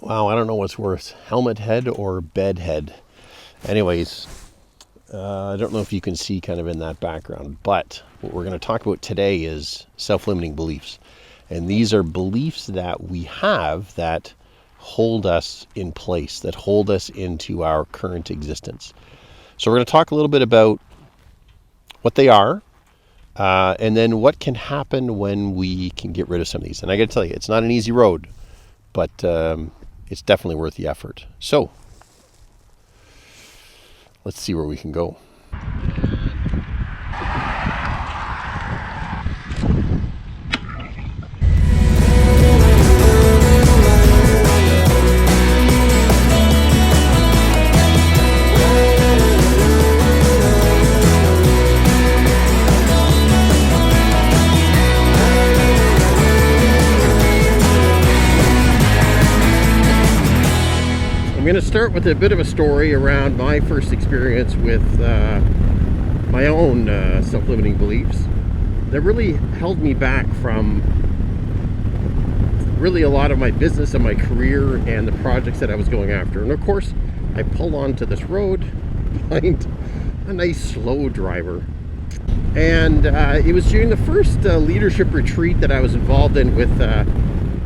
Wow, I don't know what's worse, helmet head or bed head. Anyways, I don't know if you can see kind of in that background, but what we're going to talk about today is self-limiting beliefs. And these are beliefs that we have that hold us in place, that hold us into our current existence. So we're going to talk a little bit about what they are, and then what can happen when we can get rid of some of these. And I got to tell you, it's not an easy road, but it's definitely worth the effort. So let's see where we can go. I'm going to start with a bit of a story around my first experience with my own self-limiting beliefs that really held me back from really a lot of my business and my career and the projects that I was going after. And of course, I pulled onto this road behind a nice slow driver. And it was during the first leadership retreat that I was involved in with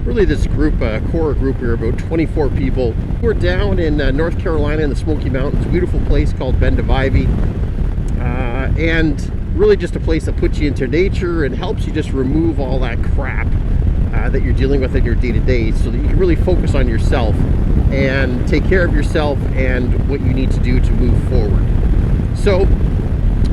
really this group, core group. We were about 24 people. We're down in North Carolina in the Smoky Mountains, a beautiful place called Bend of Ivy, and really just a place that puts you into nature and helps you just remove all that crap that you're dealing with in your day-to-day, so that you can really focus on yourself and take care of yourself and what you need to do to move forward. So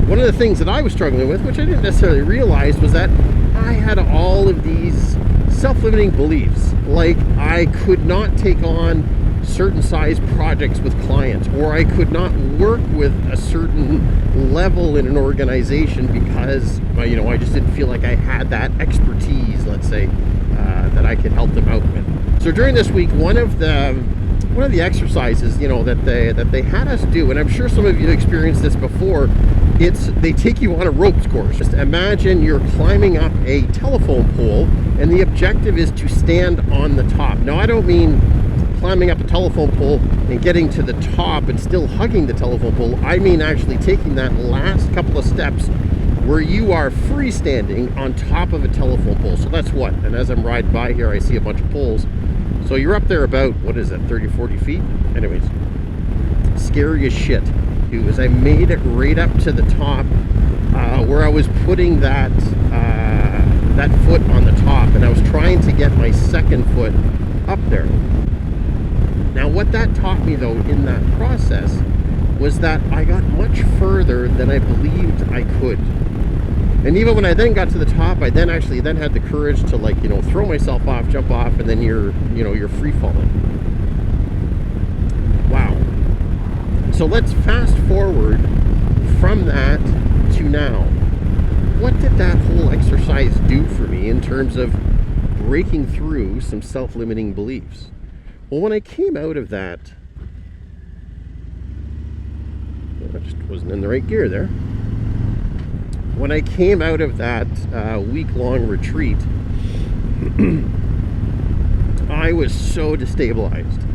one of the things that I was struggling with, which I didn't necessarily realize, was that I had all of these self-limiting beliefs. Like, I could not take on certain size projects with clients, or I could not work with a certain level in an organization because I just didn't feel like I had that expertise, let's say, that I could help them out with. So during this week, one of the exercises that they had us do, and I'm sure some of you have experienced this before, they take you on a ropes course. Just imagine you're climbing up a telephone pole, and the objective is to stand on the top. Now, I don't mean climbing up a telephone pole and getting to the top and still hugging the telephone pole. I mean actually taking that last couple of steps where you are freestanding on top of a telephone pole. So that's what, and as I'm riding by here, I see a bunch of poles. So you're up there about, 30, 40 feet? Anyways, scary as shit. It was, I made it right up to the top where I was putting that foot on the top, and I was trying to get my second foot up there. Now, what that taught me, though, in that process was that I got much further than I believed I could. And even when I then got to the top, I then had the courage to throw myself off, jump off, and then you're free falling. Wow. So let's fast forward from that to now. What did that whole exercise do for me in terms of breaking through some self-limiting beliefs? Well, when I came out of that, I just wasn't in the right gear there. When I came out of that week-long retreat, I was so destabilized.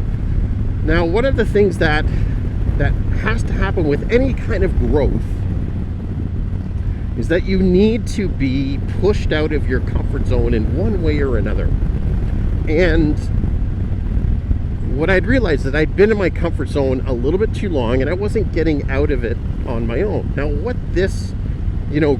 Now, one of the things that has to happen with any kind of growth is that you need to be pushed out of your comfort zone in one way or another. And what I'd realized is that I'd been in my comfort zone a little bit too long, and I wasn't getting out of it on my own. Now, what this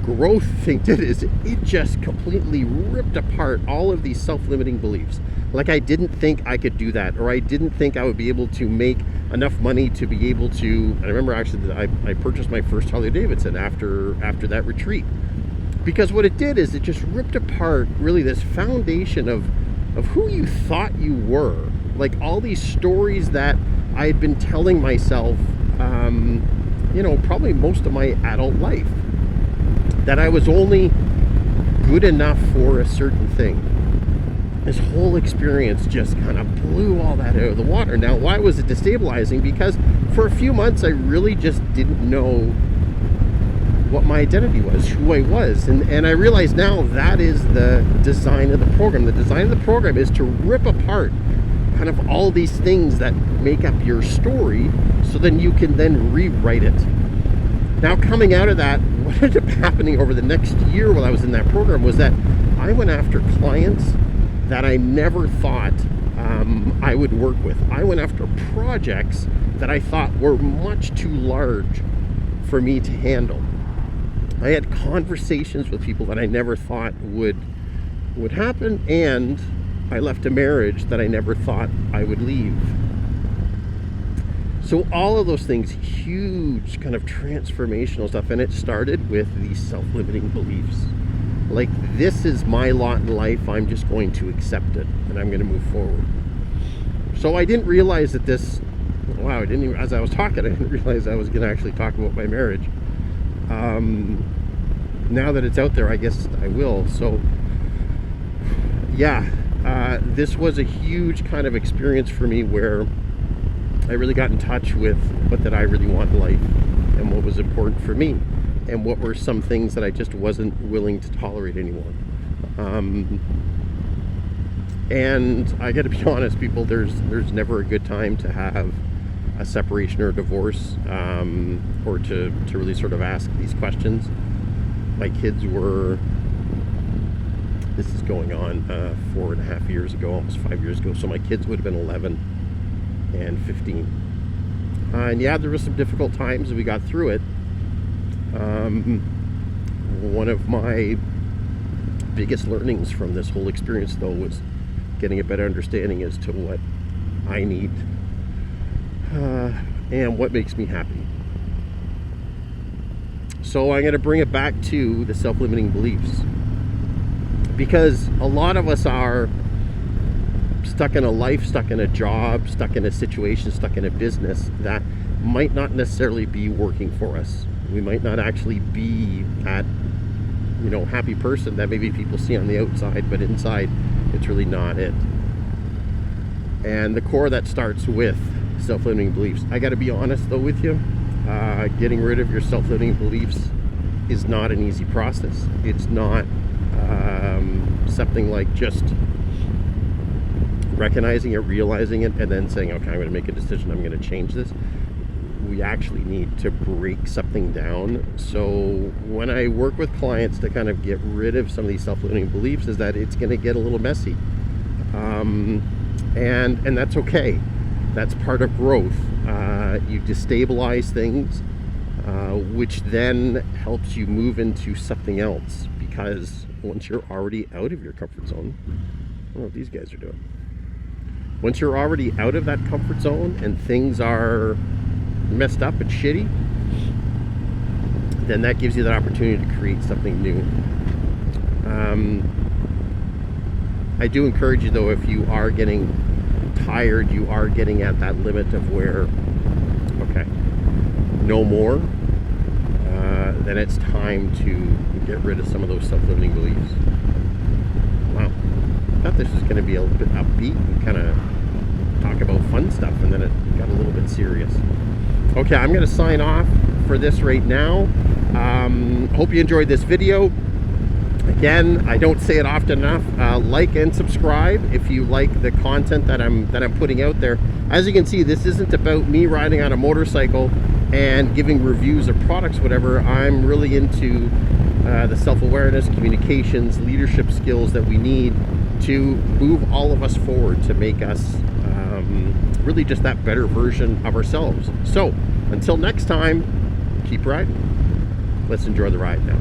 growth thing did is it just completely ripped apart all of these self-limiting beliefs. Like, I didn't think I could do that, or I didn't think I would be able to make enough money to be able to. I remember actually that I purchased my first Harley Davidson after that retreat, because what it did is it just ripped apart really this foundation of who you thought you were. Like, all these stories that I had been telling myself, probably most of my adult life, that I was only good enough for a certain thing. This whole experience just kind of blew all that out of the water. Now, why was it destabilizing? Because for a few months, I really just didn't know what my identity was, who I was. And I realize now that is the design of the program. The design of the program is to rip apart kind of all these things that make up your story, so then you can then rewrite it. Now, coming out of that, what ended up happening over the next year while I was in that program was that I went after clients that I never thought I would work with. I went after projects that I thought were much too large for me to handle. I had conversations with people that I never thought would happen, and I left a marriage that I never thought I would leave. So all of those things, huge kind of transformational stuff, and it started with these self-limiting beliefs. Like, this is my lot in life, I'm just going to accept it, and I'm going to move forward. So I didn't realize that this, wow, I didn't even, as I was talking, I didn't realize I was going to actually talk about my marriage. Now that it's out there, I guess I will. So yeah, this was a huge kind of experience for me where I really got in touch with what did I really want in life and what was important for me and what were some things that I just wasn't willing to tolerate anymore. And I gotta be honest, people, there's never a good time to have a separation or a divorce, or to really sort of ask these questions. My kids were, this is going on 4.5 years ago, almost 5 years ago, so my kids would have been 11 and 15. And yeah, there were some difficult times and we got through it. One of my biggest learnings from this whole experience, though, was getting a better understanding as to what I need and what makes me happy. So I'm going to bring it back to the self-limiting beliefs, because a lot of us are stuck in a life, stuck in a job, stuck in a situation, stuck in a business that might not necessarily be working for us. We might not actually be that, happy person that maybe people see on the outside, but inside it's really not it. And the core that starts with self-limiting beliefs. I got to be honest though with you, getting rid of your self-limiting beliefs is not an easy process. It's not something like just recognizing it, realizing it, and then saying, okay, I'm going to make a decision, I'm going to change this. We actually need to break something down. So when I work with clients to kind of get rid of some of these self-limiting beliefs, is that it's going to get a little messy, and that's okay. That's part of growth. You destabilize things, which then helps you move into something else, because once you're already out of your comfort zone, I don't know what these guys are doing. Once you're already out of that comfort zone and things are messed up and shitty, then that gives you that opportunity to create something new. I do encourage you though, if you are getting tired, you are getting at that limit of where, okay, no more, then it's time to get rid of some of those self-limiting beliefs. Wow, I thought this was going to be a little bit upbeat and kind of talk about fun stuff, and then it got a little bit serious. Okay, I'm going to sign off for this right now. Hope you enjoyed this video. Again, I don't say it often enough. Like and subscribe if you like the content that I'm putting out there. As you can see, this isn't about me riding on a motorcycle and giving reviews of products, whatever. I'm really into the self-awareness, communications, leadership skills that we need to move all of us forward, to make us really just that better version of ourselves. So until next time, keep riding. Let's enjoy the ride now.